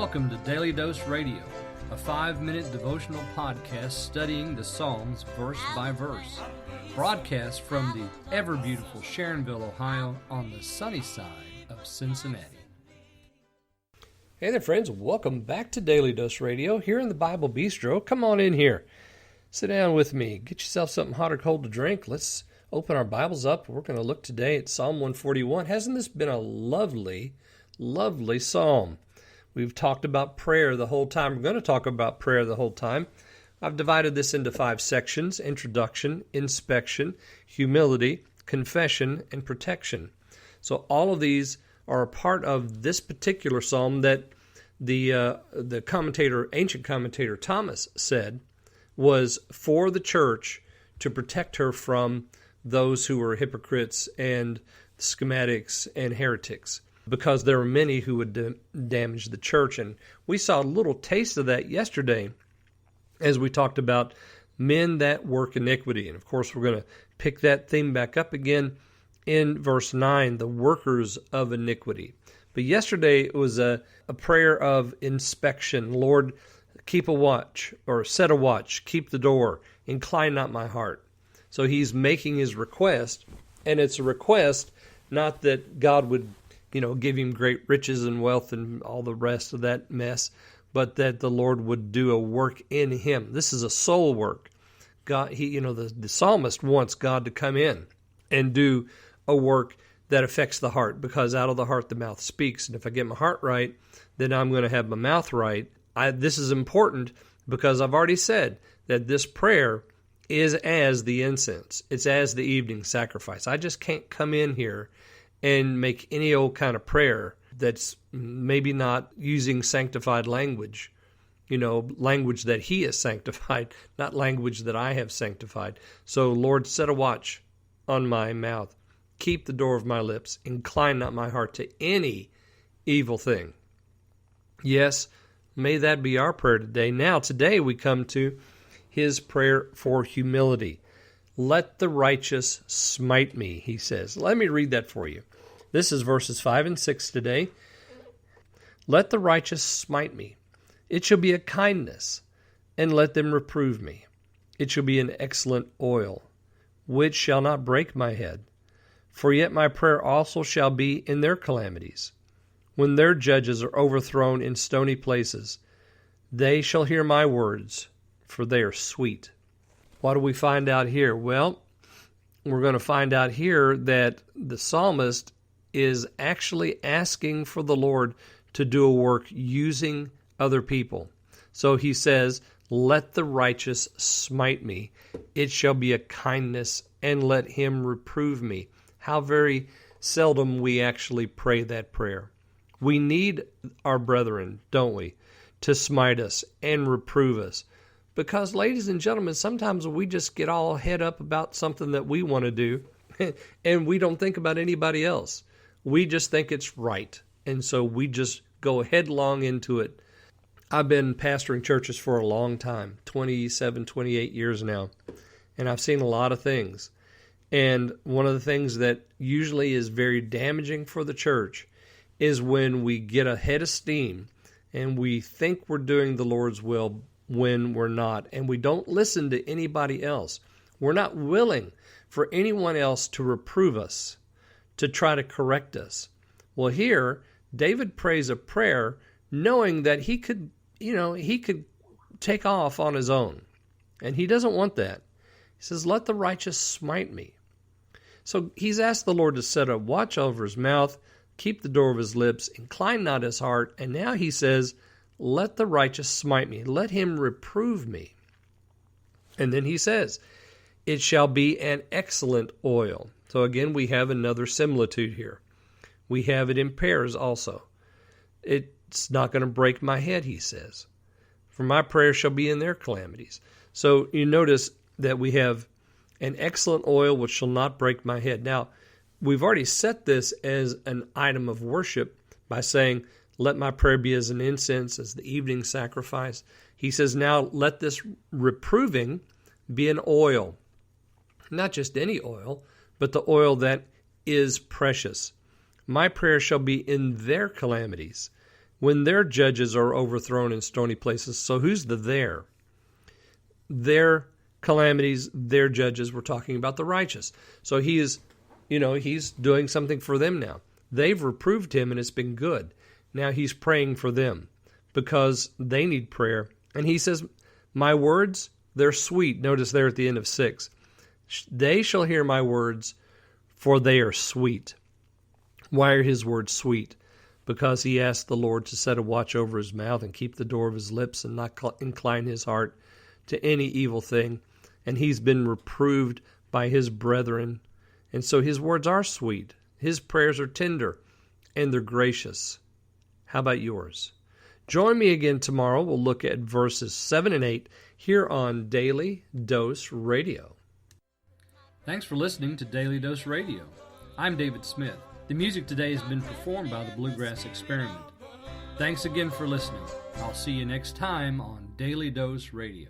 Welcome to Daily Dose Radio, a 5-minute devotional podcast studying the Psalms verse by verse. Broadcast from the ever-beautiful Sharonville, Ohio, on the sunny side of Cincinnati. Hey there, friends. Welcome back to Daily Dose Radio here in the Bible Bistro. Come on in here. Sit down with me. Get yourself something hot or cold to drink. Let's open our Bibles up. We're going to look today at Psalm 141. Hasn't this been a lovely, lovely psalm? We've talked about prayer the whole time. We're going to talk about prayer the whole time. I've divided this into 5 sections: introduction, inspection, humility, confession, and protection. So all of these are a part of this particular psalm that the ancient commentator Thomas said was for the church to protect her from those who were hypocrites and schismatics and heretics, because there were many who would damage the church. And we saw a little taste of that yesterday as we talked about men that work iniquity. And of course, we're going to pick that theme back up again in verse 9, the workers of iniquity. But yesterday it was a prayer of inspection. Lord, keep a watch, or set a watch, keep the door, incline not my heart. So he's making his request, and it's a request not that God would give him great riches and wealth and all the rest of that mess, but that the Lord would do a work in him. This is a soul work. God, the psalmist wants God to come in and do a work that affects the heart, because out of the heart the mouth speaks. And if I get my heart right, then I'm going to have my mouth right. This is important because I've already said that this prayer is as the incense. It's as the evening sacrifice. I just can't come in here and make any old kind of prayer that's maybe not using sanctified language, language that he has sanctified, not language that I have sanctified. So, Lord, set a watch on my mouth. Keep the door of my lips. Incline not my heart to any evil thing. Yes, may that be our prayer today. Now, today we come to his prayer for humility. Let the righteous smite me, he says. Let me read that for you. This is verses 5 and 6 today. Let the righteous smite me. It shall be a kindness, and let them reprove me. It shall be an excellent oil, which shall not break my head. For yet my prayer also shall be in their calamities. When their judges are overthrown in stony places, they shall hear my words, for they are sweet. What do we find out here? Well, we're going to find out here that the psalmist is actually asking for the Lord to do a work using other people. So he says, let the righteous smite me. It shall be a kindness, and let him reprove me. How very seldom we actually pray that prayer. We need our brethren, don't we, to smite us and reprove us. Because, ladies and gentlemen, sometimes we just get all head up about something that we want to do, and we don't think about anybody else. We just think it's right, and so we just go headlong into it. I've been pastoring churches for a long time, 27, 28 years now, and I've seen a lot of things. And one of the things that usually is very damaging for the church is when we get a head of steam and we think we're doing the Lord's will when we're not, and we don't listen to anybody else. We're not willing for anyone else to reprove us, to try to correct us. Well, here, David prays a prayer knowing that he could take off on his own. And he doesn't want that. He says, let the righteous smite me. So he's asked the Lord to set a watch over his mouth, keep the door of his lips, incline not his heart. And now he says, let the righteous smite me. Let him reprove me. And then he says, it shall be an excellent oil. So again, we have another similitude here. We have it in pairs also. It's not going to break my head, he says. For my prayer shall be in their calamities. So you notice that we have an excellent oil which shall not break my head. Now, we've already set this as an item of worship by saying, let my prayer be as an incense, as the evening sacrifice. He says, now let this reproving be an oil. Not just any oil, but the oil that is precious. My prayer shall be in their calamities. when their judges are overthrown in stony places. So who's the there? Their calamities, their judges, we're talking about the righteous. So he is, he's doing something for them now. They've reproved him and it's been good. Now he's praying for them because they need prayer. And he says, my words, they're sweet. Notice there at the end of 6. They shall hear my words, for they are sweet. Why are his words sweet? Because he asked the Lord to set a watch over his mouth and keep the door of his lips and not incline his heart to any evil thing. And he's been reproved by his brethren. And so his words are sweet. His prayers are tender and they're gracious. How about yours? Join me again tomorrow. We'll look at verses 7 and 8 here on Daily Dose Radio. Thanks for listening to Daily Dose Radio. I'm David Smith. The music today has been performed by the Bluegrass Experiment. Thanks again for listening. I'll see you next time on Daily Dose Radio.